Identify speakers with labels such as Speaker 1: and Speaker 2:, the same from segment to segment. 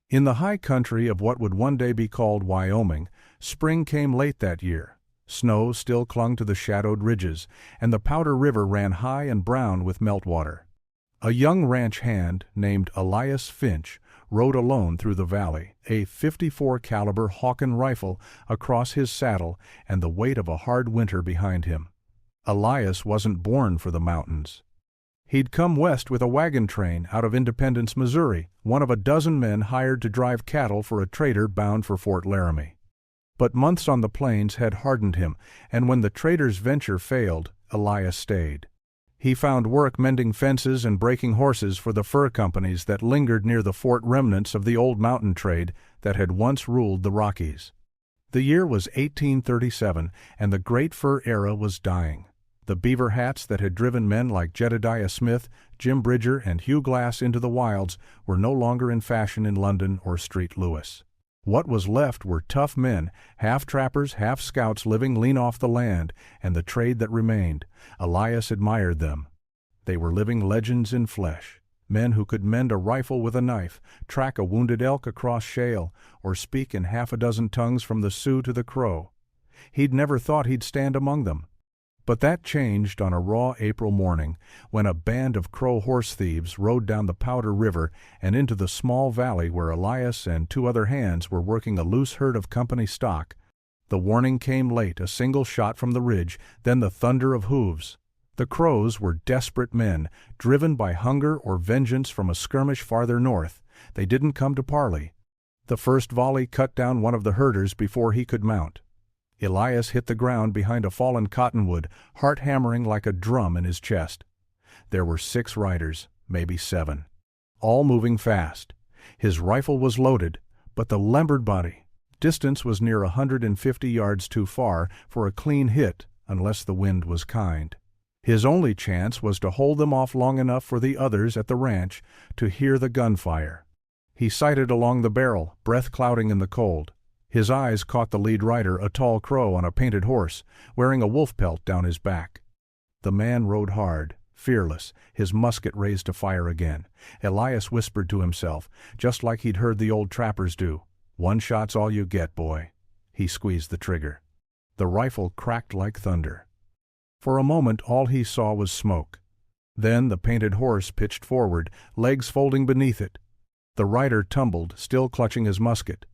Speaker 1: In the high country of what would one day be called Wyoming, spring came late that year. Snow still clung to the shadowed ridges, and the Powder River ran high and brown with meltwater. A young ranch hand named Elias Finch rode alone through the valley, a .54 caliber Hawken rifle across his saddle and the weight of a hard winter behind him. Elias wasn't born for the mountains. He'd come west with a wagon train out of Independence, Missouri, one of a dozen men hired to drive cattle for a trader bound for Fort Laramie. But months on the plains had hardened him, and when the trader's venture failed, Elias stayed. He found work mending fences and breaking horses for the fur companies that lingered near the fort remnants of the old mountain trade that had once ruled the Rockies. The year was 1837, and the great fur era was dying. The beaver hats that had driven men like Jedediah Smith, Jim Bridger, and Hugh Glass into the wilds were no longer in fashion in London or St. Louis. What was left were tough men, half trappers, half scouts living lean off the land, and the trade that remained. Elias admired them. They were living legends in flesh, men who could mend a rifle with a knife, track a wounded elk across shale, or speak in half a dozen tongues from the Sioux to the Crow. He'd never thought he'd stand among them. But that changed on a raw April morning when a band of Crow horse thieves rode down the Powder River and into the small valley where Elias and two other hands were working a loose herd of company stock. The warning came late, a single shot from the ridge, then the thunder of hooves. The Crows were desperate men, driven by hunger or vengeance from a skirmish farther north. They didn't come to parley. The first volley cut down one of the herders before he could mount. Elias hit the ground behind a fallen cottonwood, heart hammering like a drum in his chest. There were 6 riders, maybe 7, all moving fast. His rifle was loaded, but the limbered body. Distance was near 150 yards too far for a clean hit unless the wind was kind. His only chance was to hold them off long enough for the others at the ranch to hear the gunfire. He sighted along the barrel, breath clouding in the cold. His eyes caught the lead rider, a tall Crow on a painted horse, wearing a wolf pelt down his back. The man rode hard, fearless, his musket raised to fire again. Elias whispered to himself, just like he'd heard the old trappers do, "One shot's all you get, boy." He squeezed the trigger. The rifle cracked like thunder. For a moment all he saw was smoke. Then the painted horse pitched forward, legs folding beneath it. The rider tumbled, still clutching his musket.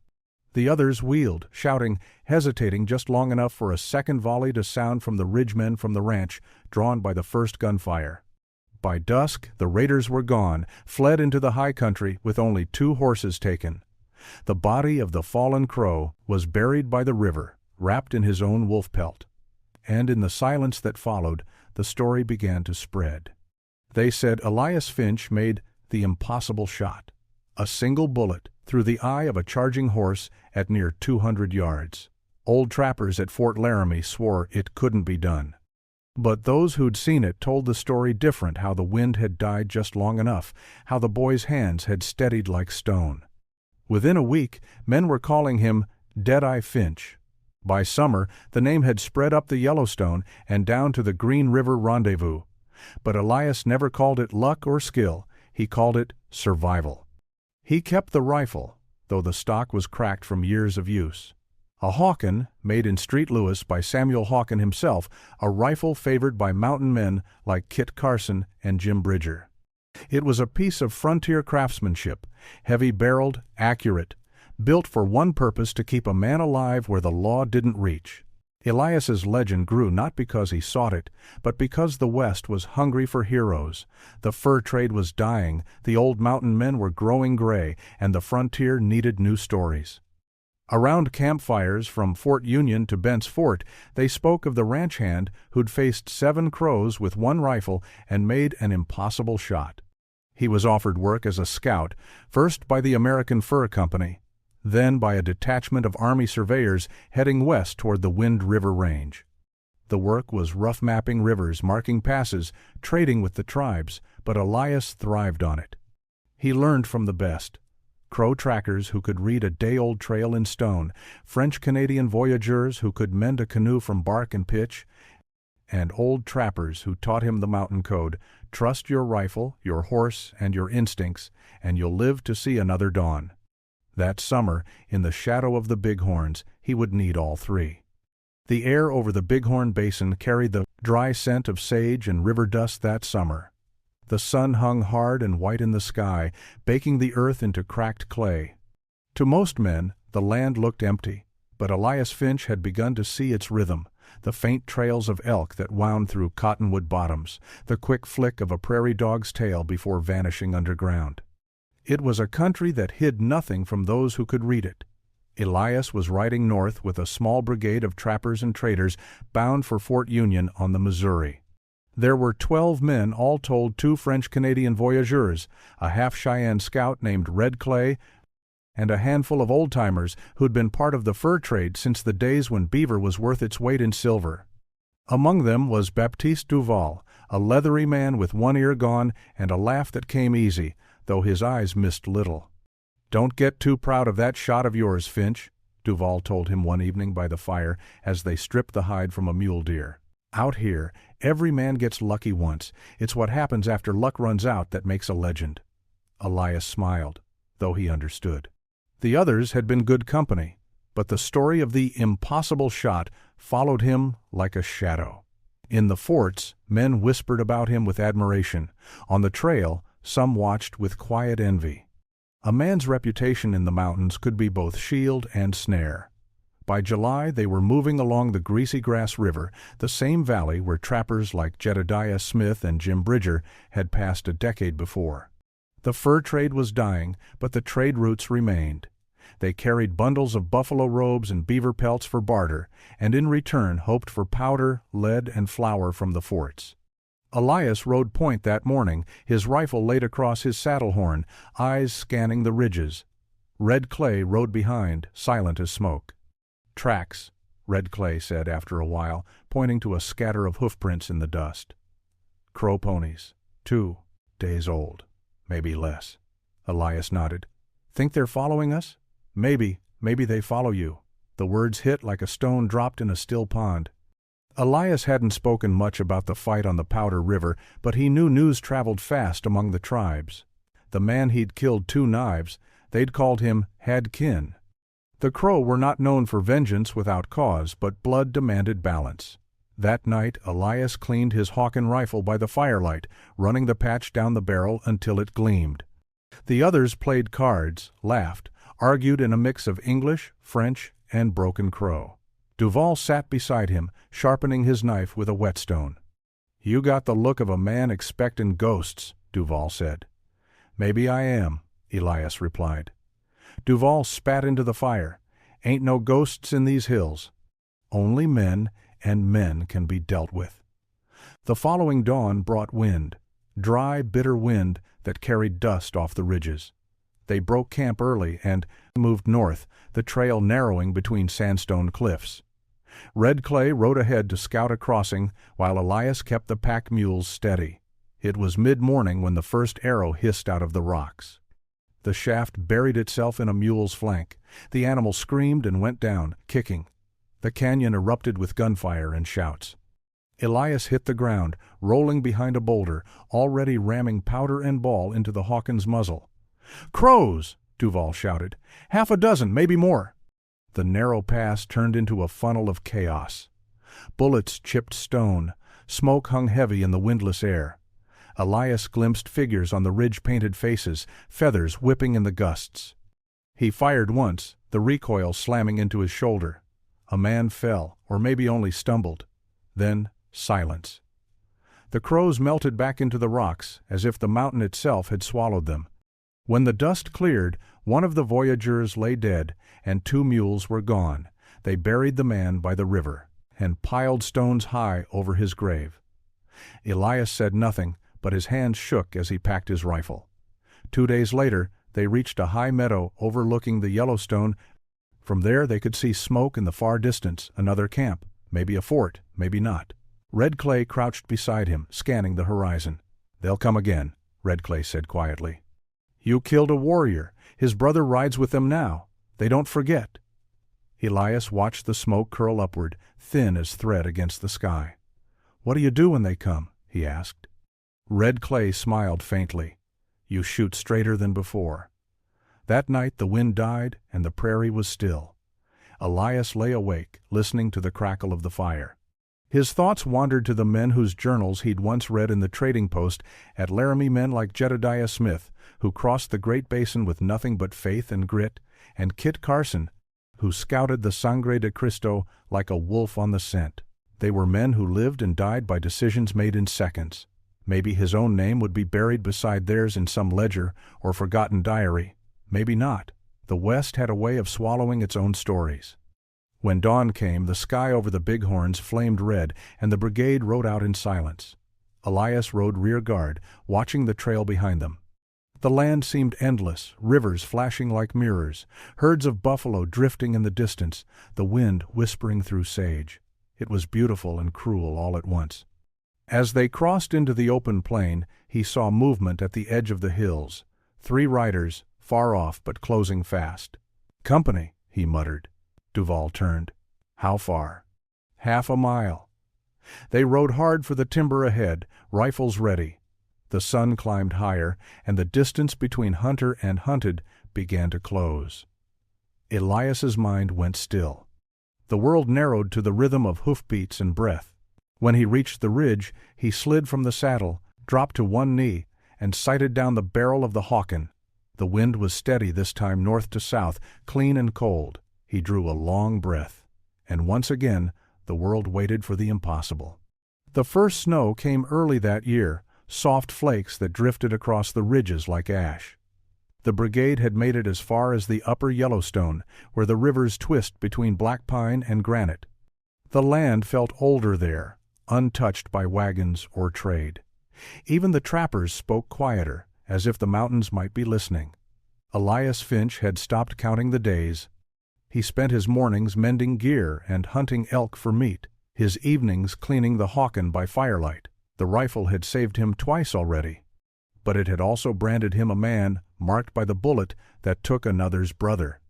Speaker 1: The others wheeled, shouting, hesitating just long enough for a second volley to sound from the ridgemen from the ranch, drawn by the first gunfire. By dusk, the raiders were gone, fled into the high country with only 2 horses taken. The body of the fallen Crow was buried by the river, wrapped in his own wolf pelt. And in the silence that followed, the story began to spread. They said Elias Finch made the impossible shot. A single bullet through the eye of a charging horse at near 200 yards. Old trappers at Fort Laramie swore it couldn't be done. But those who'd seen it told the story different, how the wind had died just long enough, how the boy's hands had steadied like stone. Within a week, men were calling him Deadeye Finch. By summer, the name had spread up the Yellowstone and down to the Green River Rendezvous. But Elias never called it luck or skill, he called it survival. He kept the rifle, though the stock was cracked from years of use. A Hawken, made in St. Louis by Samuel Hawken himself, a rifle favored by mountain men like Kit Carson and Jim Bridger. It was a piece of frontier craftsmanship, heavy-barreled, accurate, built for one purpose: to keep a man alive where the law didn't reach. Elias's legend grew not because he sought it, but because the West was hungry for heroes. The fur trade was dying, the old mountain men were growing gray, and the frontier needed new stories. Around campfires from Fort Union to Bent's Fort, they spoke of the ranch hand who'd faced 7 Crows with 1 rifle and made an impossible shot. He was offered work as a scout, first by the American Fur Company, then by a detachment of Army surveyors heading west toward the Wind River Range. The work was rough mapping rivers, marking passes, trading with the tribes, but Elias thrived on it. He learned from the best: Crow trackers who could read a day-old trail in stone, French-Canadian voyageurs who could mend a canoe from bark and pitch, and old trappers who taught him the mountain code: trust your rifle, your horse, and your instincts, and you'll live to see another dawn. That summer, in the shadow of the bighorns, he would need all three. The air over the Bighorn Basin carried the dry scent of sage and river dust that summer. The sun hung hard and white in the sky, baking the earth into cracked clay. To most men, the land looked empty, but Elias Finch had begun to see its rhythm, the faint trails of elk that wound through cottonwood bottoms, the quick flick of a prairie dog's tail before vanishing underground. It was a country that hid nothing from those who could read it. Elias was riding north with a small brigade of trappers and traders bound for Fort Union on the Missouri. There were 12 men, all told, 2 French-Canadian voyageurs, a half-Cheyenne scout named Red Clay, and a handful of old-timers who'd been part of the fur trade since the days when beaver was worth its weight in silver. Among them was Baptiste Duval, a leathery man with one ear gone and a laugh that came easy, though his eyes missed little. "Don't get too proud of that shot of yours, Finch," Duval told him one evening by the fire as they stripped the hide from a mule deer. "Out here, every man gets lucky once. It's what happens after luck runs out that makes a legend." Elias smiled, though he understood. The others had been good company, but the story of the impossible shot followed him like a shadow. In the forts, men whispered about him with admiration. On the trail, some watched with quiet envy. A man's reputation in the mountains could be both shield and snare. By July, they were moving along the Greasy Grass River, the same valley where trappers like Jedediah Smith and Jim Bridger had passed a decade before. The fur trade was dying, but the trade routes remained. They carried bundles of buffalo robes and beaver pelts for barter, and in return hoped for powder, lead, and flour from the forts. Elias rode point that morning, his rifle laid across his saddle horn, eyes scanning the ridges. Red Clay rode behind, silent as smoke. "Tracks," Red Clay said after a while, pointing to a scatter of hoofprints in the dust. "Crow ponies, 2 days old, maybe less." Elias nodded. "Think they're following us?" Maybe they follow you." The words hit like a stone dropped in a still pond. Elias hadn't spoken much about the fight on the Powder River, but he knew news traveled fast among the tribes. The man he'd killed 2 knives, they'd called him had kin. The Crow were not known for vengeance without cause, but blood demanded balance. That night, Elias cleaned his Hawken rifle by the firelight, running the patch down the barrel until it gleamed. The others played cards, laughed, argued in a mix of English, French, and broken Crow. Duval sat beside him, sharpening his knife with a whetstone. "You got the look of a man expectin' ghosts," Duval said. "Maybe I am," Elias replied. Duval spat into the fire. "Ain't no ghosts in these hills. Only men, and men can be dealt with." The following dawn brought wind, dry, bitter wind that carried dust off the ridges. They broke camp early and moved north, the trail narrowing between sandstone cliffs. Red Clay rode ahead to scout a crossing, while Elias kept the pack mules steady. It was mid-morning when the first arrow hissed out of the rocks. The shaft buried itself in a mule's flank. The animal screamed and went down, kicking. The canyon erupted with gunfire and shouts. Elias hit the ground, rolling behind a boulder, already ramming powder and ball into the Hawken's muzzle. "Crows!" Duval shouted. "Half a dozen, maybe more." The narrow pass turned into a funnel of chaos. Bullets chipped stone. Smoke hung heavy in the windless air. Elias glimpsed figures on the ridge-painted faces, feathers whipping in the gusts. He fired once, the recoil slamming into his shoulder. A man fell, or maybe only stumbled. Then silence. The crows melted back into the rocks, as if the mountain itself had swallowed them. When the dust cleared, one of the voyageurs lay dead, and 2 mules were gone. They buried the man by the river, and piled stones high over his grave. Elias said nothing, but his hands shook as he packed his rifle. 2 days later, they reached a high meadow overlooking the Yellowstone. From there they could see smoke in the far distance, another camp, maybe a fort, maybe not. Red Clay crouched beside him, scanning the horizon. "They'll come again," Red Clay said quietly. "You killed a warrior. His brother rides with them now. They don't forget." Elias watched the smoke curl upward, thin as thread against the sky. "What do you do when they come?" he asked. Red Clay smiled faintly. "You shoot straighter than before." That night the wind died and the prairie was still. Elias lay awake, listening to the crackle of the fire. His thoughts wandered to the men whose journals he'd once read in the trading post at Laramie, men like Jedediah Smith, who crossed the Great Basin with nothing but faith and grit, and Kit Carson, who scouted the Sangre de Cristo like a wolf on the scent. They were men who lived and died by decisions made in seconds. Maybe his own name would be buried beside theirs in some ledger or forgotten diary. Maybe not. The West had a way of swallowing its own stories. When dawn came, the sky over the Bighorns flamed red, and the brigade rode out in silence. Elias rode rear guard, watching the trail behind them. The land seemed endless, rivers flashing like mirrors, herds of buffalo drifting in the distance, the wind whispering through sage. It was beautiful and cruel all at once. As they crossed into the open plain, he saw movement at the edge of the hills. 3 riders, far off but closing fast. "Company," he muttered. Duval turned. "How far?" "Half a mile." They rode hard for the timber ahead, rifles ready. The sun climbed higher, and the distance between hunter and hunted began to close. Elias's mind went still. The world narrowed to the rhythm of hoofbeats and breath. When he reached the ridge, he slid from the saddle, dropped to one knee, and sighted down the barrel of the Hawken. The wind was steady this time north to south, clean and cold. He drew a long breath, and once again the world waited for the impossible. The first snow came early that year, soft flakes that drifted across the ridges like ash. The brigade had made it as far as the upper Yellowstone, where the rivers twist between black pine and granite. The land felt older there, untouched by wagons or trade. Even the trappers spoke quieter, as if the mountains might be listening. Elias Finch had stopped counting the days. He spent his mornings mending gear and hunting elk for meat, his evenings cleaning the Hawken by firelight. The rifle had saved him twice already, but it had also branded him a man marked by the bullet that took another's brother.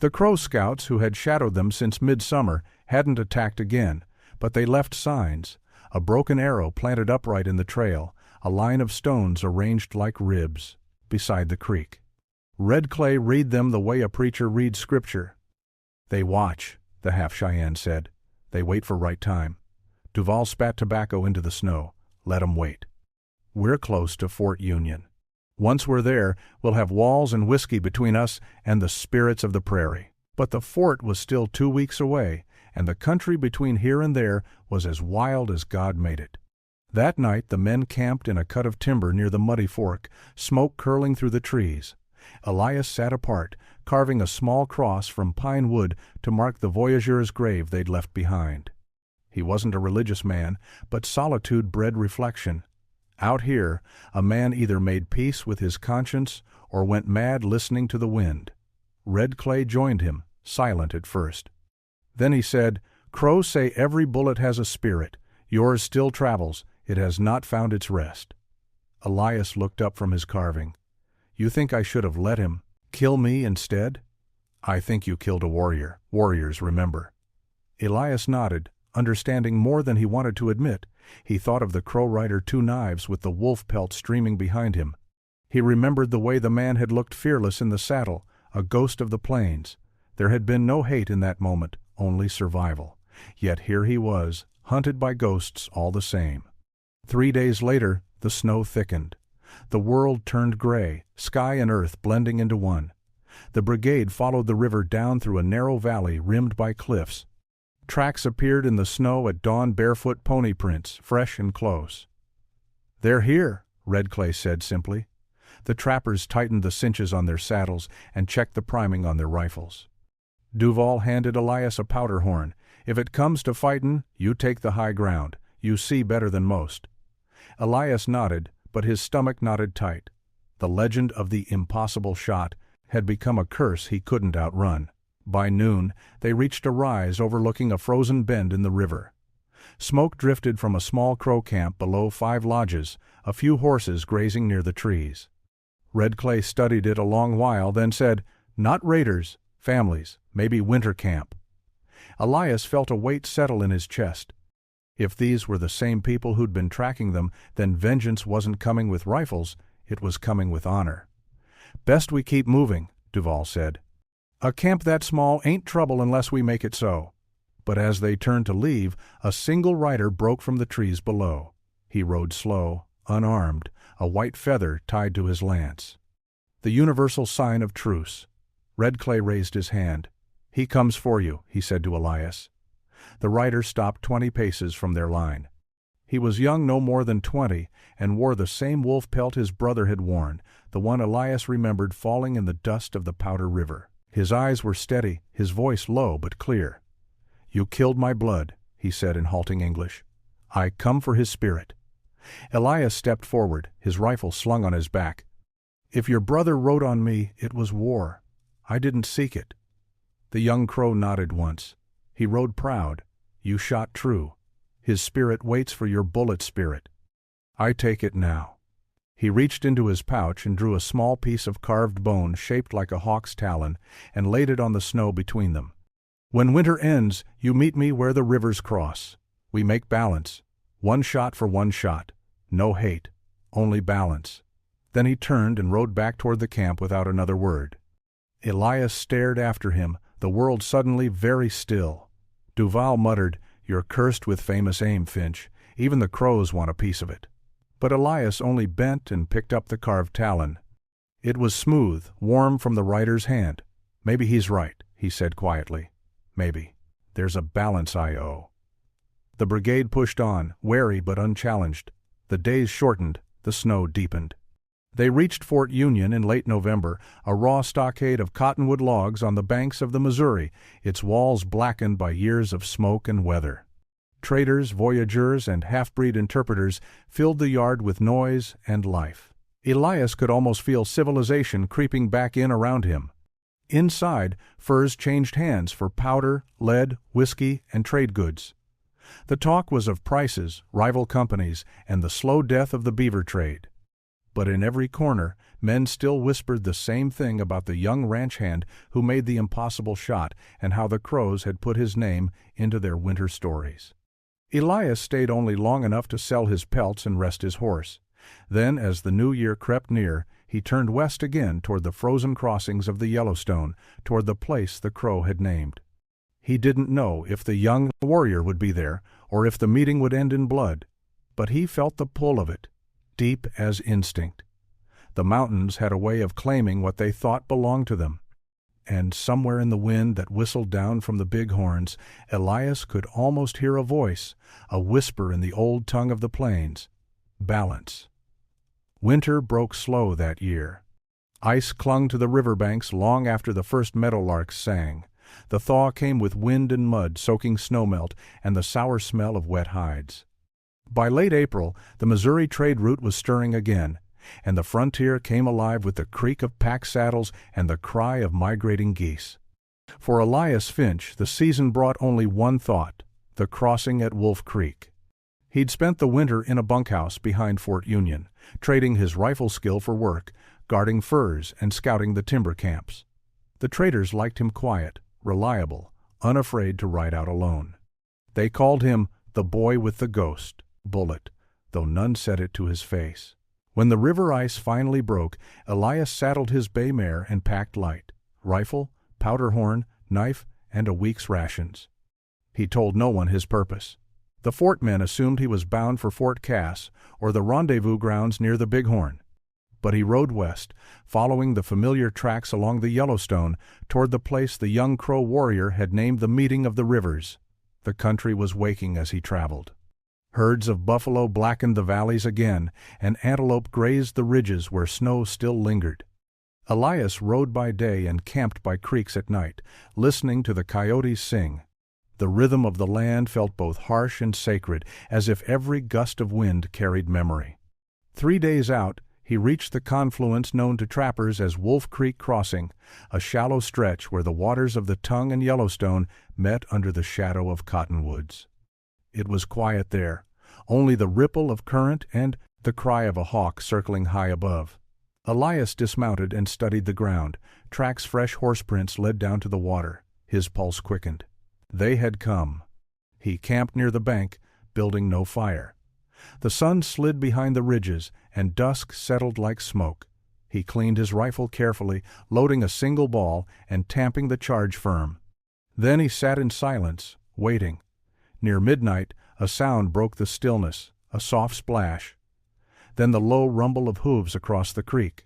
Speaker 1: The Crow Scouts, who had shadowed them since midsummer, hadn't attacked again, but they left signs: a broken arrow planted upright in the trail, a line of stones arranged like ribs, beside the creek. Red Clay read them the way a preacher reads scripture. "They watch," the half-Cheyenne said. "They wait for right time." Duval spat tobacco into the snow. "Let 'em wait. We're close to Fort Union. Once we're there, we'll have walls and whiskey between us and the spirits of the prairie." But the fort was still 2 weeks away, and the country between here and there was as wild as God made it. That night the men camped in a cut of timber near the Muddy Fork, smoke curling through the trees. Elias sat apart, carving a small cross from pine wood to mark the voyageur's grave they'd left behind. He wasn't a religious man, but solitude bred reflection. Out here, a man either made peace with his conscience or went mad listening to the wind. Red Clay joined him, silent at first. Then he said, "Crows say every bullet has a spirit. Yours still travels. It has not found its rest." Elias looked up from his carving. "You think I should have let him kill me instead?" "I think you killed a warrior. Warriors remember." Elias nodded, understanding more than he wanted to admit. He thought of the Crow rider 2 Knives with the wolf pelt streaming behind him. He remembered the way the man had looked fearless in the saddle, a ghost of the plains. There had been no hate in that moment, only survival. Yet here he was, hunted by ghosts all the same. 3 days later, the snow thickened. The world turned gray, sky and earth blending into one. The brigade followed the river down through a narrow valley rimmed by cliffs. Tracks appeared in the snow at dawn, barefoot pony prints, fresh and close. "They're here," Red Clay said simply. The trappers tightened the cinches on their saddles and checked the priming on their rifles. Duval handed Elias a powder horn. "If it comes to fightin', you take the high ground. You see better than most." Elias nodded, but his stomach knotted tight. The legend of the impossible shot had become a curse he couldn't outrun. By noon, they reached a rise overlooking a frozen bend in the river. Smoke drifted from a small Crow camp below 5 lodges, a few horses grazing near the trees. Red Clay studied it a long while, then said, "Not raiders, families, maybe winter camp." Elias felt a weight settle in his chest. If these were the same people who'd been tracking them, then vengeance wasn't coming with rifles, it was coming with honor. "Best we keep moving," Duval said. "A camp that small ain't trouble unless we make it so." But as they turned to leave, a single rider broke from the trees below. He rode slow, unarmed, a white feather tied to his lance. The universal sign of truce. Red Clay raised his hand. "He comes for you," he said to Elias. The rider stopped 20 paces from their line. He was young no more than 20, and wore the same wolf pelt his brother had worn, the one Elias remembered falling in the dust of the Powder River. His eyes were steady, his voice low but clear. "You killed my blood," he said in halting English. "I come for his spirit." Elias stepped forward, his rifle slung on his back. "If your brother rode on me, it was war. I didn't seek it." The young crow nodded once. "He rode proud. You shot true. His spirit waits for your bullet spirit. I take it now." He reached into his pouch and drew a small piece of carved bone shaped like a hawk's talon and laid it on the snow between them. "When winter ends, you meet me where the rivers cross. We make balance. One shot for one shot. No hate. Only balance." Then he turned and rode back toward the camp without another word. Elias stared after him, the world suddenly very still. Duval muttered, "You're cursed with famous aim, Finch. Even the crows want a piece of it." But Elias only bent and picked up the carved talon. It was smooth, warm from the rider's hand. "Maybe he's right," he said quietly. "Maybe. There's a balance I owe." The brigade pushed on, wary but unchallenged. The days shortened, the snow deepened. They reached Fort Union in late November, a raw stockade of cottonwood logs on the banks of the Missouri, its walls blackened by years of smoke and weather. Traders, voyageurs, and half-breed interpreters filled the yard with noise and life. Elias could almost feel civilization creeping back in around him. Inside, furs changed hands for powder, lead, whiskey, and trade goods. The talk was of prices, rival companies, and the slow death of the beaver trade. But in every corner, men still whispered the same thing about the young ranch hand who made the impossible shot and how the crows had put his name into their winter stories. Elias stayed only long enough to sell his pelts and rest his horse. Then, as the new year crept near, he turned west again toward the frozen crossings of the Yellowstone, toward the place the crow had named. He didn't know if the young warrior would be there or if the meeting would end in blood, but he felt the pull of it, deep as instinct. The mountains had a way of claiming what they thought belonged to them. And somewhere in the wind that whistled down from the bighorns, Elias could almost hear a voice, a whisper in the old tongue of the plains. Balance. Winter broke slow that year. Ice clung to the riverbanks long after the first meadowlarks sang. The thaw came with wind and mud soaking snowmelt and the sour smell of wet hides. By late April, the Missouri trade route was stirring again, and the frontier came alive with the creak of pack saddles and the cry of migrating geese. For Elias Finch, the season brought only one thought, the crossing at Wolf Creek. He'd spent the winter in a bunkhouse behind Fort Union, trading his rifle skill for work, guarding furs and scouting the timber camps. The traders liked him quiet, reliable, unafraid to ride out alone. They called him the boy with the ghost, bullet, though none said it to his face. When the river ice finally broke, Elias saddled his bay mare and packed light, rifle, powder horn, knife, and a week's rations. He told no one his purpose. The fort men assumed he was bound for Fort Cass, or the rendezvous grounds near the Bighorn. But he rode west, following the familiar tracks along the Yellowstone, toward the place the young Crow warrior had named the Meeting of the Rivers. The country was waking as he traveled. Herds of buffalo blackened the valleys again, and antelope grazed the ridges where snow still lingered. Elias rode by day and camped by creeks at night, listening to the coyotes sing. The rhythm of the land felt both harsh and sacred, as if every gust of wind carried memory. 3 days out, he reached the confluence known to trappers as Wolf Creek Crossing, a shallow stretch where the waters of the Tongue and Yellowstone met under the shadow of cottonwoods. It was quiet there, only the ripple of current and the cry of a hawk circling high above. Elias dismounted and studied the ground. Tracks fresh horseprints led down to the water. His pulse quickened. They had come. He camped near the bank, building no fire. The sun slid behind the ridges, and dusk settled like smoke. He cleaned his rifle carefully, loading a single ball and tamping the charge firm. Then he sat in silence, waiting. Near midnight, a sound broke the stillness, a soft splash. Then the low rumble of hooves across the creek.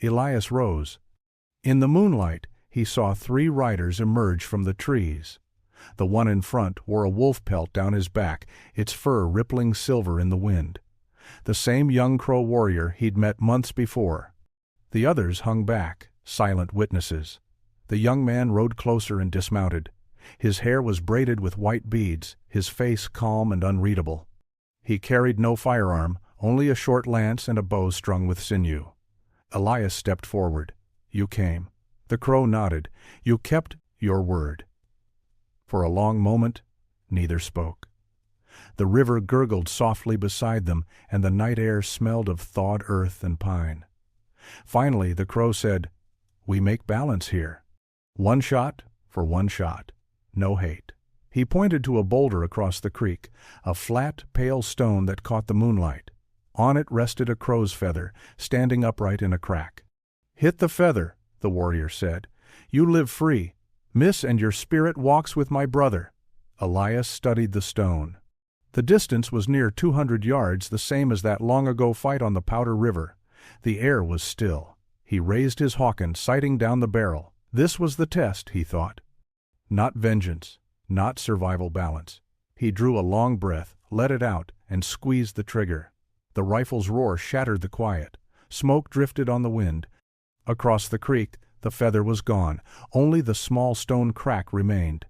Speaker 1: Elias rose. In the moonlight, he saw 3 riders emerge from the trees. The one in front wore a wolf pelt down his back, its fur rippling silver in the wind. The same young Crow warrior he'd met months before. The others hung back, silent witnesses. The young man rode closer and dismounted. His hair was braided with white beads, his face calm and unreadable. He carried no firearm, only a short lance and a bow strung with sinew. Elias stepped forward. "You came." The Crow nodded. "You kept your word." For a long moment, neither spoke. The river gurgled softly beside them, and the night air smelled of thawed earth and pine. Finally, the Crow said, "We make balance here. 1 shot for 1 shot. No hate." He pointed to a boulder across the creek, a flat, pale stone that caught the moonlight. On it rested a crow's feather, standing upright in a crack. "Hit the feather," the warrior said. "You live free. Miss, and your spirit walks with my brother." Elias studied the stone. The distance was near 200 yards, the same as that long-ago fight on the Powder River. The air was still. He raised his Hawken, sighting down the barrel. This was the test, he thought. Not vengeance, not survival balance. He drew a long breath, let it out, and squeezed the trigger. The rifle's roar shattered the quiet. Smoke drifted on the wind. Across the creek, the feather was gone. Only the small stone crack remained.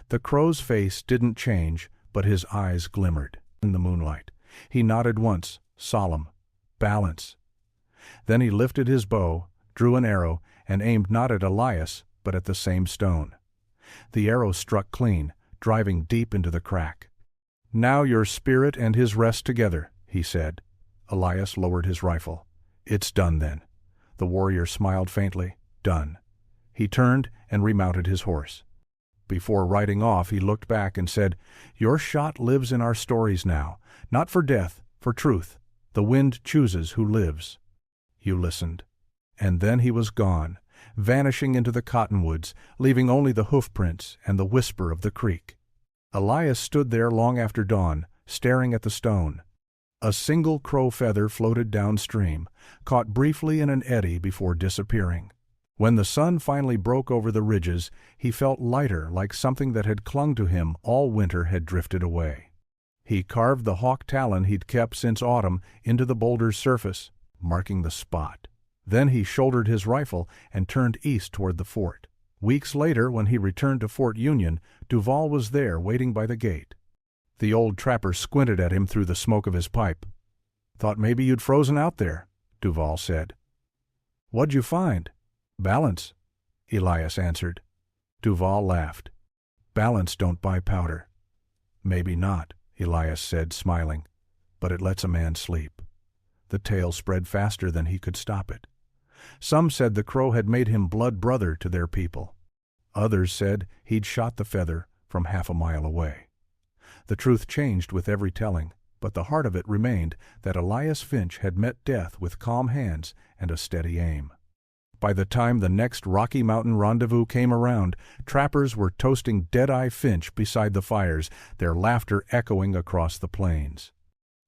Speaker 1: The Crow's face didn't change, but his eyes glimmered in the moonlight. He nodded once, solemn. Balance. Then he lifted his bow, drew an arrow, and aimed not at Elias, but at the same stone. The arrow struck clean, driving deep into the crack. "Now your spirit and his rest together," he said. Elias lowered his rifle. "It's done then." The warrior smiled faintly. "Done." He turned and remounted his horse. Before riding off, he looked back and said, "Your shot lives in our stories now, not for death, for truth. The wind chooses who lives." You listened. And then he was gone, vanishing into the cottonwoods, leaving only the hoofprints and the whisper of the creek. Elias stood there long after dawn, staring at the stone. A single crow feather floated downstream, caught briefly in an eddy before disappearing. When the sun finally broke over the ridges, he felt lighter, like something that had clung to him all winter had drifted away. He carved the hawk talon he'd kept since autumn into the boulder's surface, marking the spot. Then he shouldered his rifle and turned east toward the fort. Weeks later, when he returned to Fort Union, Duval was there waiting by the gate. The old trapper squinted at him through the smoke of his pipe. "Thought maybe you'd frozen out there," Duval said. "What'd you find?" "Balance," Elias answered. Duval laughed. "Balance don't buy powder." "Maybe not," Elias said, smiling, "but it lets a man sleep." The tale spread faster than he could stop it. Some said the Crow had made him blood brother to their people. Others said he'd shot the feather from half a mile away. The truth changed with every telling, but the heart of it remained that Elias Finch had met death with calm hands and a steady aim. By the time the next Rocky Mountain rendezvous came around, trappers were toasting Deadeye Finch beside the fires, their laughter echoing across the plains.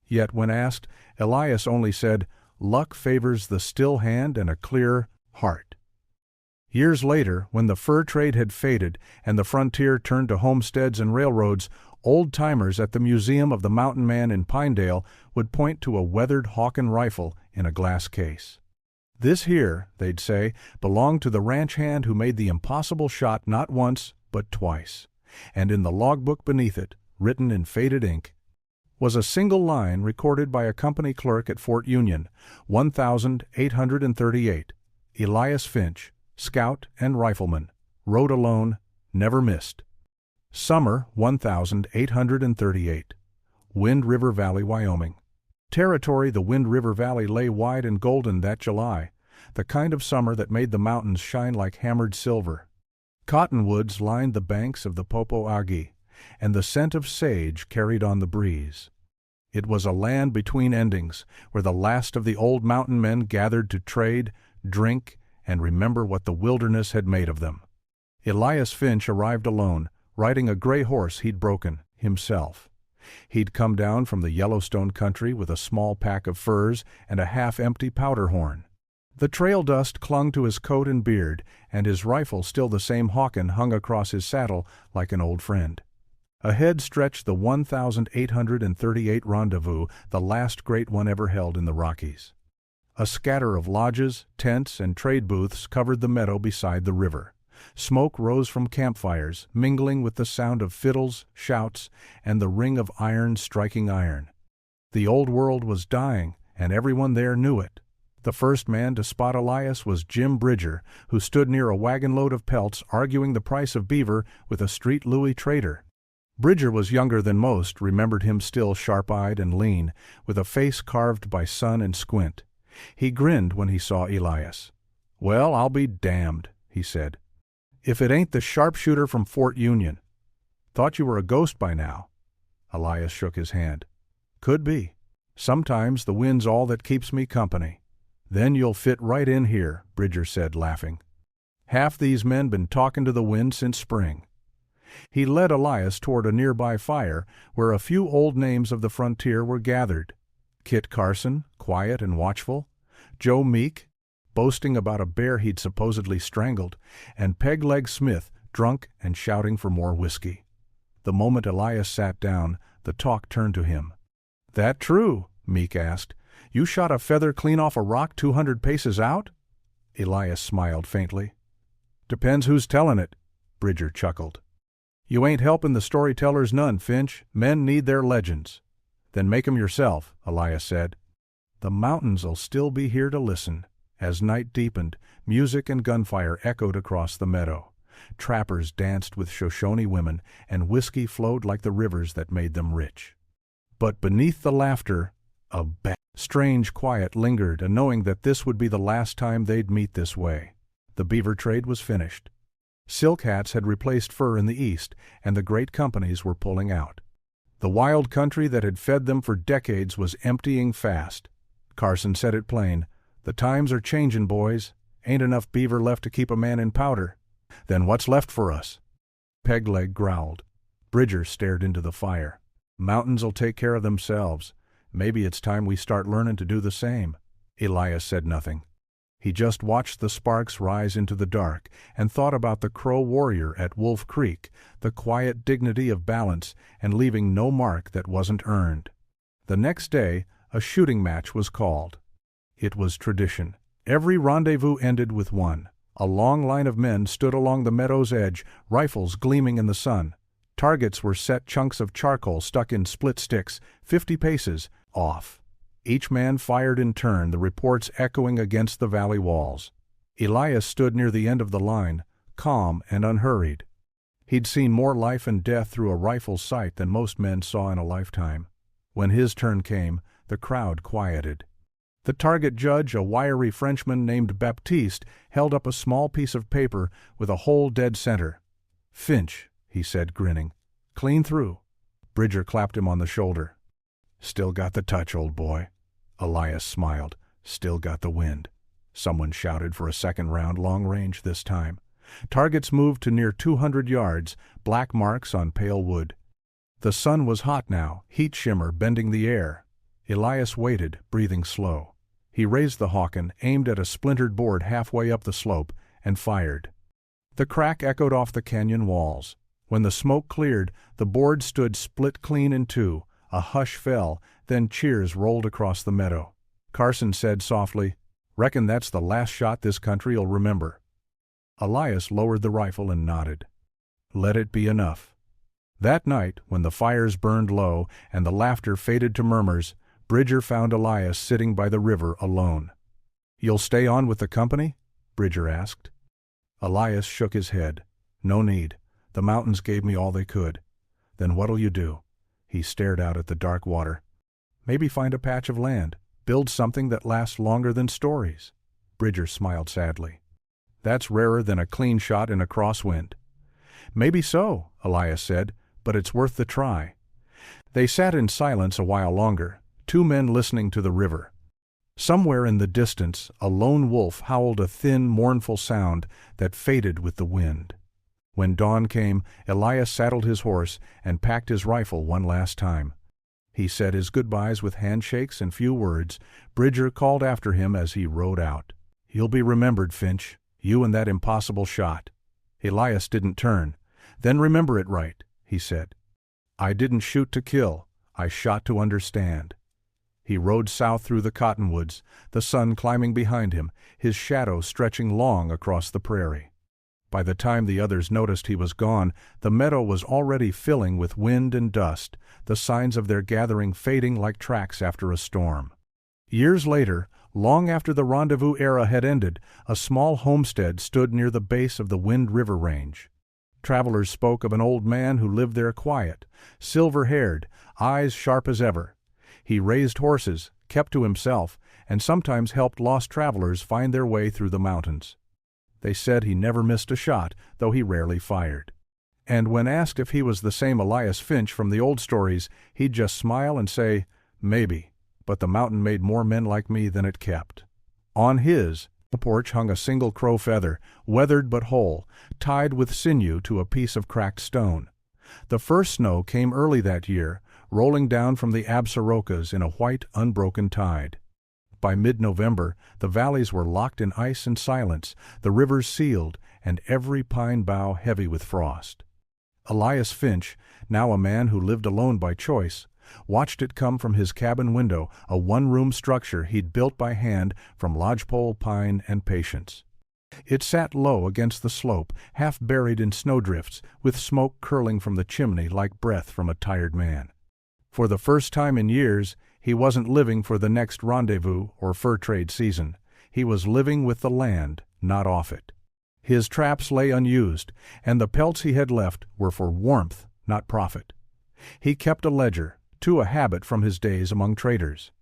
Speaker 1: Yet when asked, Elias only said, "Luck favors the still hand and a clear heart." Years later, when the fur trade had faded and the frontier turned to homesteads and railroads, old-timers at the Museum of the Mountain Man in Pinedale would point to a weathered Hawken rifle in a glass case. "This here," they'd say, "belonged to the ranch hand who made the impossible shot not once, but twice." And in the logbook beneath it, written in faded ink, was a single line recorded by a company clerk at Fort Union, 1838, Elias Finch, scout and rifleman, rode alone, never missed. Summer 1838, Wind River Valley, Wyoming. Territory the Wind River Valley lay wide and golden that July, the kind of summer that made the mountains shine like hammered silver. Cottonwoods lined the banks of the Popo Agi, and the scent of sage carried on the breeze. It was a land between endings, where the last of the old mountain men gathered to trade, drink, and remember what the wilderness had made of them. Elias Finch arrived alone, riding a gray horse he'd broken, himself. He'd come down from the Yellowstone country with a small pack of furs and a half-empty powder horn. The trail dust clung to his coat and beard, and his rifle, still the same Hawken, hung across his saddle like an old friend. Ahead stretched the 1,838 rendezvous, the last great one ever held in the Rockies. A scatter of lodges, tents, and trade booths covered the meadow beside the river. Smoke rose from campfires, mingling with the sound of fiddles, shouts, and the ring of iron striking iron. The old world was dying, and everyone there knew it. The first man to spot Elias was Jim Bridger, who stood near a wagon load of pelts arguing the price of beaver with a street Louis trader. Bridger was younger than most, remembered him still sharp-eyed and lean, with a face carved by sun and squint. He grinned when he saw Elias. "Well, I'll be damned," he said. "If it ain't the sharpshooter from Fort Union. Thought you were a ghost by now." Elias shook his hand. "Could be. Sometimes the wind's all that keeps me company." "Then you'll fit right in here," Bridger said, laughing. "Half these men been talking to the wind since spring." He led Elias toward a nearby fire where a few old names of the frontier were gathered. Kit Carson, quiet and watchful, Joe Meek, boasting about a bear he'd supposedly strangled, and Peg-Leg Smith, drunk and shouting for more whiskey. The moment Elias sat down, the talk turned to him. "That true?" Meek asked. "You shot a feather clean off a rock 200 paces out?" Elias smiled faintly. "Depends who's tellin' it," Bridger chuckled. "You ain't helpin' the storytellers none, Finch. Men need their legends." "Then make 'em yourself," Elias said. "The mountains'll still be here to listen." As night deepened, music and gunfire echoed across the meadow. Trappers danced with Shoshone women, and whiskey flowed like the rivers that made them rich. But beneath the laughter, a strange quiet lingered, a knowing that this would be the last time they'd meet this way. The beaver trade was finished. Silk hats had replaced fur in the east, and the great companies were pulling out. The wild country that had fed them for decades was emptying fast. Carson said it plain. "The times are changin', boys. Ain't enough beaver left to keep a man in powder." "Then what's left for us?" Peg-Leg growled. Bridger stared into the fire. "Mountains'll take care of themselves. Maybe it's time we start learnin' to do the same." Elias said nothing. He just watched the sparks rise into the dark and thought about the Crow warrior at Wolf Creek, the quiet dignity of balance and leaving no mark that wasn't earned. The next day, a shooting match was called. It was tradition. Every rendezvous ended with one. A long line of men stood along the meadow's edge, rifles gleaming in the sun. Targets were set chunks of charcoal stuck in split sticks, 50 paces off. Each man fired in turn, the reports echoing against the valley walls. Elias stood near the end of the line, calm and unhurried. He'd seen more life and death through a rifle's sight than most men saw in a lifetime. When his turn came, the crowd quieted. The target judge, a wiry Frenchman named Baptiste, held up a small piece of paper with a hole dead center. "Finch," he said, grinning. "Clean through." Bridger clapped him on the shoulder. "Still got the touch, old boy." Elias smiled. "Still got the wind." Someone shouted for a second round, long range this time. Targets moved to near 200 yards, black marks on pale wood. The sun was hot now, heat shimmer bending the air. Elias waited, breathing slow. He raised the Hawken, aimed at a splintered board halfway up the slope, and fired. The crack echoed off the canyon walls. When the smoke cleared, the board stood split clean in two. A hush fell, then cheers rolled across the meadow. Carson said softly, "Reckon that's the last shot this country'll remember." Elias lowered the rifle and nodded. Let it be enough. That night, when the fires burned low and the laughter faded to murmurs, Bridger found Elias sitting by the river alone. "You'll stay on with the company?" Bridger asked. Elias shook his head. "No need. The mountains gave me all they could." "Then what'll you do?" He stared out at the dark water. "Maybe find a patch of land. Build something that lasts longer than stories." Bridger smiled sadly. "That's rarer than a clean shot in a crosswind." "Maybe so," Elias said, "but it's worth the try. They sat in silence a while longer, two men listening to the river. Somewhere in the distance, a lone wolf howled a thin, mournful sound that faded with the wind. When dawn came, Elias saddled his horse and packed his rifle one last time. He said his goodbyes with handshakes and few words. Bridger called after him as he rode out. "You'll be remembered, Finch, you and that impossible shot." Elias didn't turn. "Then remember it right," he said. "I didn't shoot to kill, I shot to understand." He rode south through the cottonwoods, the sun climbing behind him, his shadow stretching long across the prairie. By the time the others noticed he was gone, the meadow was already filling with wind and dust, the signs of their gathering fading like tracks after a storm. Years later, long after the rendezvous era had ended, a small homestead stood near the base of the Wind River Range. Travelers spoke of an old man who lived there quiet, silver-haired, eyes sharp as ever. He raised horses, kept to himself, and sometimes helped lost travelers find their way through the mountains. They said he never missed a shot, though he rarely fired. And when asked if he was the same Elias Finch from the old stories, he'd just smile and say, "Maybe, but the mountain made more men like me than it kept." On the porch hung a single crow feather, weathered but whole, tied with sinew to a piece of cracked stone. The first snow came early that year, rolling down from the Absarokas in a white, unbroken tide. By mid-November, the valleys were locked in ice and silence, the rivers sealed, and every pine bough heavy with frost. Elias Finch, now a man who lived alone by choice, watched it come from his cabin window, a one-room structure he'd built by hand from lodgepole pine and patience. It sat low against the slope, half buried in snowdrifts, with smoke curling from the chimney like breath from a tired man. For the first time in years, he wasn't living for the next rendezvous or fur trade season. He was living with the land, not off it. His traps lay unused, and the pelts he had left were for warmth, not profit. He kept a ledger, a habit from his days among traders.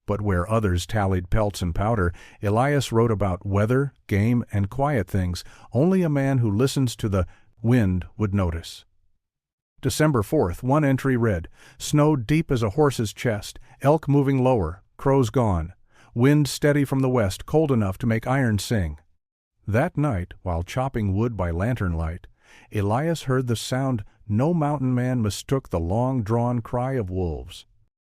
Speaker 1: But where others tallied pelts and powder, Elias wrote about weather, game, and quiet things only a man who listens to the wind would notice. December 4th, one entry read, "Snow deep as a horse's chest, elk moving lower, crows gone. Wind steady from the west, cold enough to make iron sing." That night, while chopping wood by lantern light, Elias heard the sound no mountain man mistook the long-drawn cry of wolves.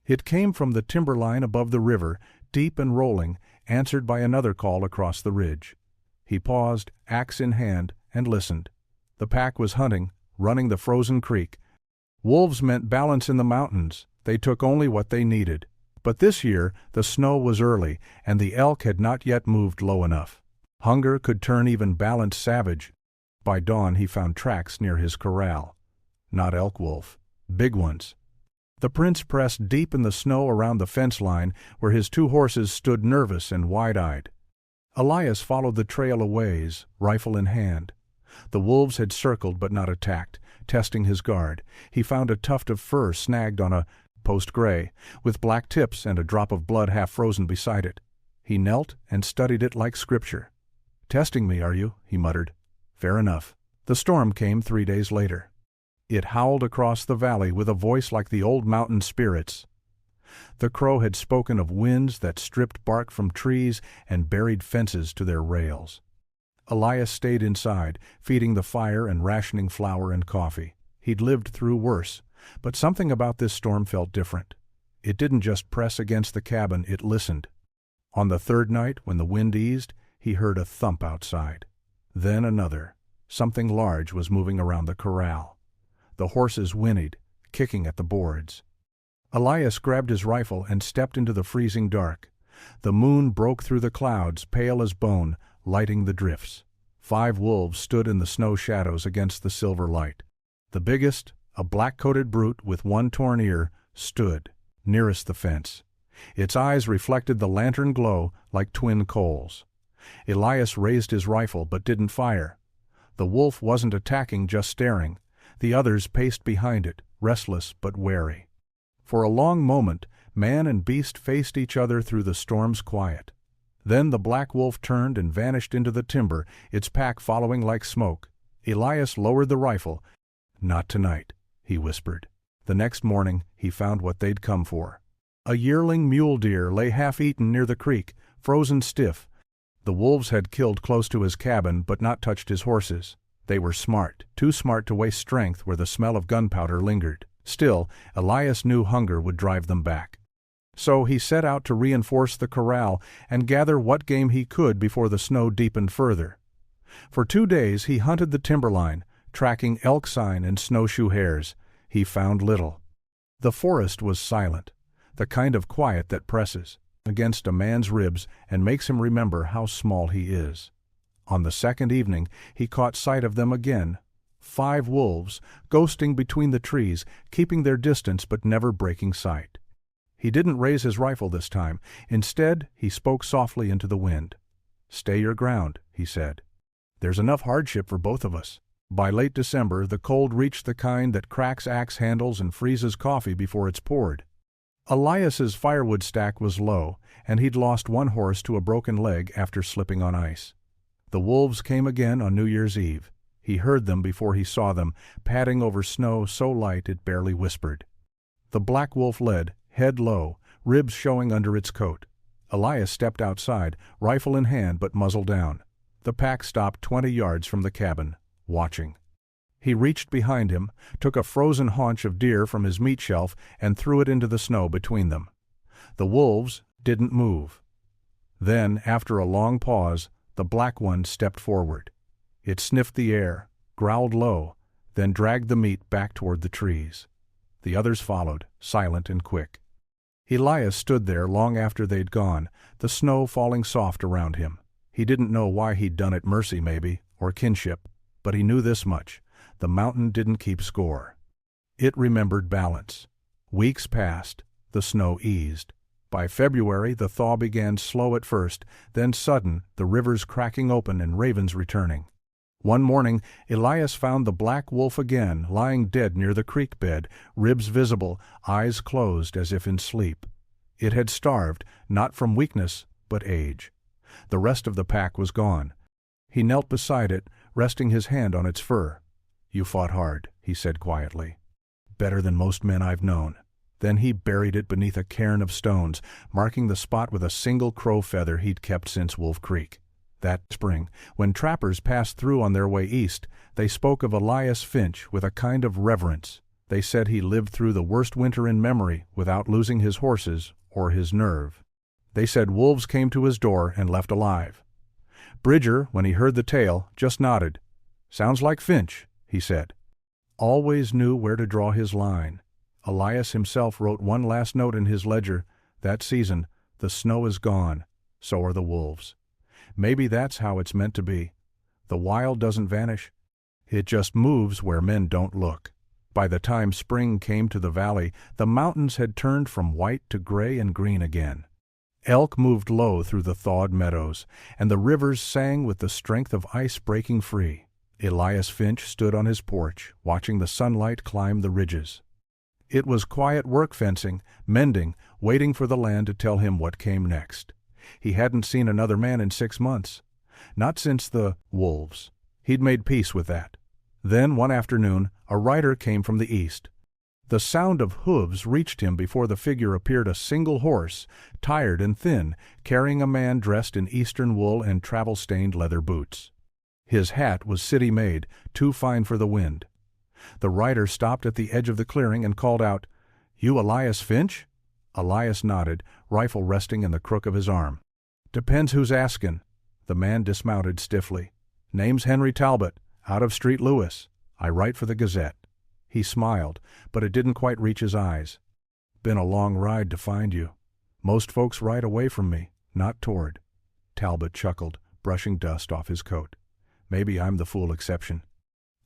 Speaker 1: It came from the timberline above the river, deep and rolling, answered by another call across the ridge. He paused, axe in hand, and listened. The pack was hunting, running the frozen creek. Wolves meant balance in the mountains. They took only what they needed. But this year the snow was early, and the elk had not yet moved low enough. Hunger could turn even balanced savage. By dawn he found tracks near his corral. Not elk wolf. Big ones. The prince pressed deep in the snow around the fence line, where his two horses stood nervous and wide-eyed. Elias followed the trail a ways, rifle in hand. The wolves had circled but not attacked, testing his guard. He found a tuft of fur snagged on a post gray, with black tips and a drop of blood half frozen beside it. He knelt and studied it like scripture. "Testing me, are you?" he muttered. "Fair enough." The storm came 3 days later. It howled across the valley with a voice like the old mountain spirits. The crow had spoken of winds that stripped bark from trees and buried fences to their rails. Elias stayed inside, feeding the fire and rationing flour and coffee. He'd lived through worse, but something about this storm felt different. It didn't just press against the cabin, it listened. On the third night, when the wind eased, he heard a thump outside. Then another. Something large was moving around the corral. The horses whinnied, kicking at the boards. Elias grabbed his rifle and stepped into the freezing dark. The moon broke through the clouds, pale as bone, lighting the drifts. 5 wolves stood in the snow shadows against the silver light. The biggest, a black-coated brute with one torn ear, stood, nearest the fence. Its eyes reflected the lantern glow like twin coals. Elias raised his rifle but didn't fire. The wolf wasn't attacking, just staring. The others paced behind it, restless but wary. For a long moment, man and beast faced each other through the storm's quiet. Then the black wolf turned and vanished into the timber, its pack following like smoke. Elias lowered the rifle. "Not tonight," he whispered. The next morning he found what they'd come for. A yearling mule deer lay half-eaten near the creek, frozen stiff. The wolves had killed close to his cabin but not touched his horses. They were smart, too smart to waste strength where the smell of gunpowder lingered. Still, Elias knew hunger would drive them back. So he set out to reinforce the corral and gather what game he could before the snow deepened further. For 2 days he hunted the timberline, tracking elk sign and snowshoe hares. He found little. The forest was silent, the kind of quiet that presses against a man's ribs and makes him remember how small he is. On the second evening he caught sight of them again. 5 wolves, ghosting between the trees, keeping their distance but never breaking sight. He didn't raise his rifle this time. Instead, he spoke softly into the wind. "Stay your ground," he said. "There's enough hardship for both of us." By late December, the cold reached the kind that cracks axe handles and freezes coffee before it's poured. Elias's firewood stack was low, and he'd lost 1 horse to a broken leg after slipping on ice. The wolves came again on New Year's Eve. He heard them before he saw them, padding over snow so light it barely whispered. The black wolf led, head low, ribs showing under its coat. Elias stepped outside, rifle in hand but muzzle down. The pack stopped 20 yards from the cabin, watching. He reached behind him, took a frozen haunch of deer from his meat shelf and threw it into the snow between them. The wolves didn't move. Then, after a long pause, the black one stepped forward. It sniffed the air, growled low, then dragged the meat back toward the trees. The others followed, silent and quick. Elias stood there long after they'd gone, the snow falling soft around him. He didn't know why he'd done it, mercy maybe, or kinship, but he knew this much: the mountain didn't keep score. It remembered balance. Weeks passed, the snow eased. By February the thaw began slow at first, then sudden, the rivers cracking open and ravens returning. One morning Elias found the black wolf again, lying dead near the creek bed, ribs visible, eyes closed as if in sleep. It had starved, not from weakness, but age. The rest of the pack was gone. He knelt beside it, resting his hand on its fur. "You fought hard," he said quietly. "Better than most men I've known." Then he buried it beneath a cairn of stones, marking the spot with a single crow feather he'd kept since Wolf Creek. That spring, when trappers passed through on their way east, they spoke of Elias Finch with a kind of reverence. They said he lived through the worst winter in memory without losing his horses or his nerve. They said wolves came to his door and left alive. Bridger, when he heard the tale, just nodded. "Sounds like Finch," he said. Always knew where to draw his line. Elias himself wrote one last note in his ledger. That season, the snow is gone, so are the wolves. Maybe that's how it's meant to be. The wild doesn't vanish. It just moves where men don't look. By the time spring came to the valley, the mountains had turned from white to gray and green again. Elk moved low through the thawed meadows, and the rivers sang with the strength of ice breaking free. Elias Finch stood on his porch, watching the sunlight climb the ridges. It was quiet work fencing, mending, waiting for the land to tell him what came next. He hadn't seen another man in 6 months. Not since the wolves. He'd made peace with that. Then, one afternoon, a rider came from the east. The sound of hooves reached him before the figure appeared, a single horse, tired and thin, carrying a man dressed in eastern wool and travel-stained leather boots. His hat was city-made, too fine for the wind. The rider stopped at the edge of the clearing and called out, "You Elias Finch?" Elias nodded, rifle resting in the crook of his arm. "Depends who's askin'." The man dismounted stiffly. "Name's Henry Talbot, out of Street Lewis. I write for the Gazette." He smiled, but it didn't quite reach his eyes. "Been a long ride to find you. Most folks ride away from me, not toward." Talbot chuckled, brushing dust off his coat. "Maybe I'm the fool exception.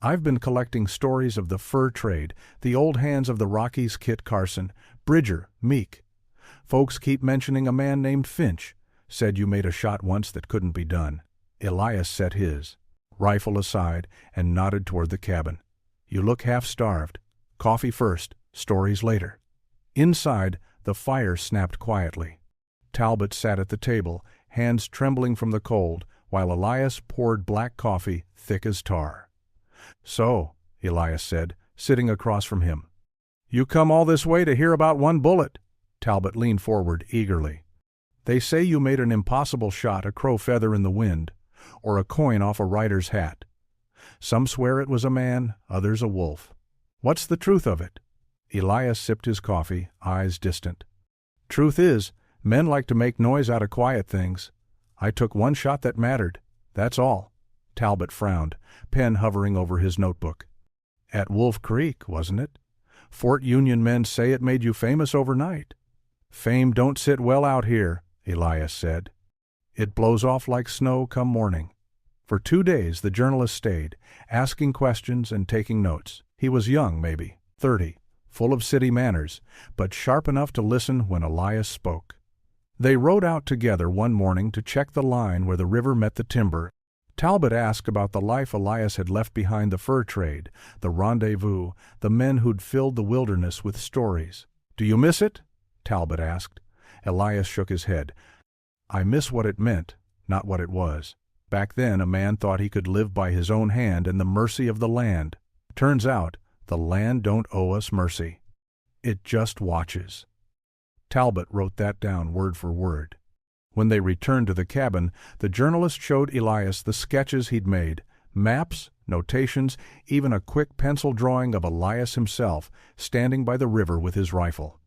Speaker 1: I've been collecting stories of the fur trade, the old hands of the Rockies, Kit Carson, Bridger, Meek. Folks keep mentioning a man named Finch. Said you made a shot once that couldn't be done." Elias set his rifle aside and nodded toward the cabin. "You look half-starved. Coffee first, stories later." Inside, the fire snapped quietly. Talbot sat at the table, hands trembling from the cold, while Elias poured black coffee thick as tar. "So," Elias said, sitting across from him, You come all this way to hear about one bullet. Talbot leaned forward eagerly. They say you made an impossible shot, a crow feather in the wind, or a coin off a rider's hat. Some swear it was a man, others a wolf. What's the truth of it? Elias sipped his coffee, eyes distant. Truth is, men like to make noise out of quiet things. I took one shot that mattered. That's all. Talbot frowned, pen hovering over his notebook. At Wolf Creek, wasn't it? Fort Union men say it made you famous overnight. Fame don't sit well out here, Elias said. It blows off like snow come morning. For 2 days the journalist stayed, asking questions and taking notes. He was young, maybe, 30, full of city manners, but sharp enough to listen when Elias spoke. They rode out together one morning to check the line where the river met the timber. Talbot asked about the life Elias had left behind, the fur trade, the rendezvous, the men who'd filled the wilderness with stories. Do you miss it? Talbot asked. Elias shook his head. I miss what it meant, not what it was. Back then a man thought he could live by his own hand and the mercy of the land. Turns out, the land don't owe us mercy. It just watches. Talbot wrote that down word for word. When they returned to the cabin, the journalist showed Elias the sketches he'd made, maps, notations, even a quick pencil drawing of Elias himself, standing by the river with his rifle.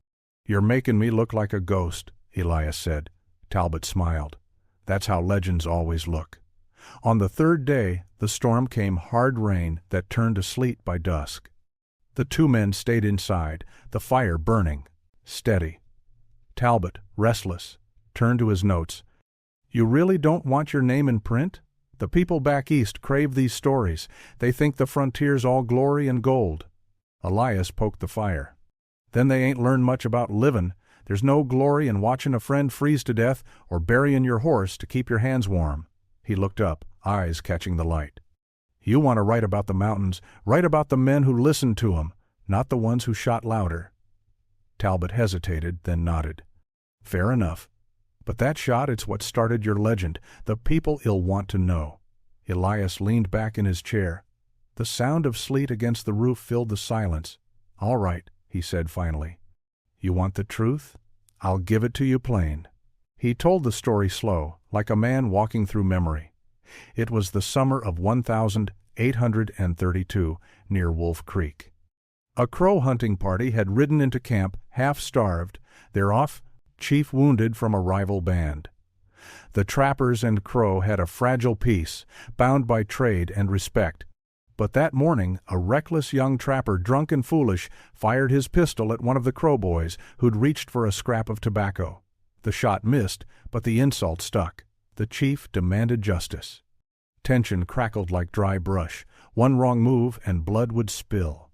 Speaker 1: You're making me look like a ghost, Elias said. Talbot smiled. That's how legends always look. On the 3rd day, the storm came, hard rain that turned to sleet by dusk. The 2 men stayed inside, the fire burning, steady. Talbot, restless, turned to his notes. You really don't want your name in print? The people back east crave these stories. They think the frontier's all glory and gold. Elias poked the fire. Then they ain't learned much about livin'. There's no glory in watchin' a friend freeze to death or buryin' your horse to keep your hands warm. He looked up, eyes catching the light. You want to write about the mountains, write about the men who listened to 'em, not the ones who shot louder. Talbot hesitated, then nodded. Fair enough. But that shot, it's what started your legend. The people 'll want to know. Elias leaned back in his chair. The sound of sleet against the roof filled the silence. All right, he said finally. You want the truth? I'll give it to you plain. He told the story slow, like a man walking through memory. It was the summer of 1832, near Wolf Creek. A crow hunting party had ridden into camp, half-starved, their chief wounded from a rival band. The trappers and crow had a fragile peace, bound by trade and respect. But that morning, a reckless young trapper, drunk and foolish, fired his pistol at one of the crow boys who'd reached for a scrap of tobacco. The shot missed, but the insult stuck. The chief demanded justice. Tension crackled like dry brush. One wrong move and blood would spill.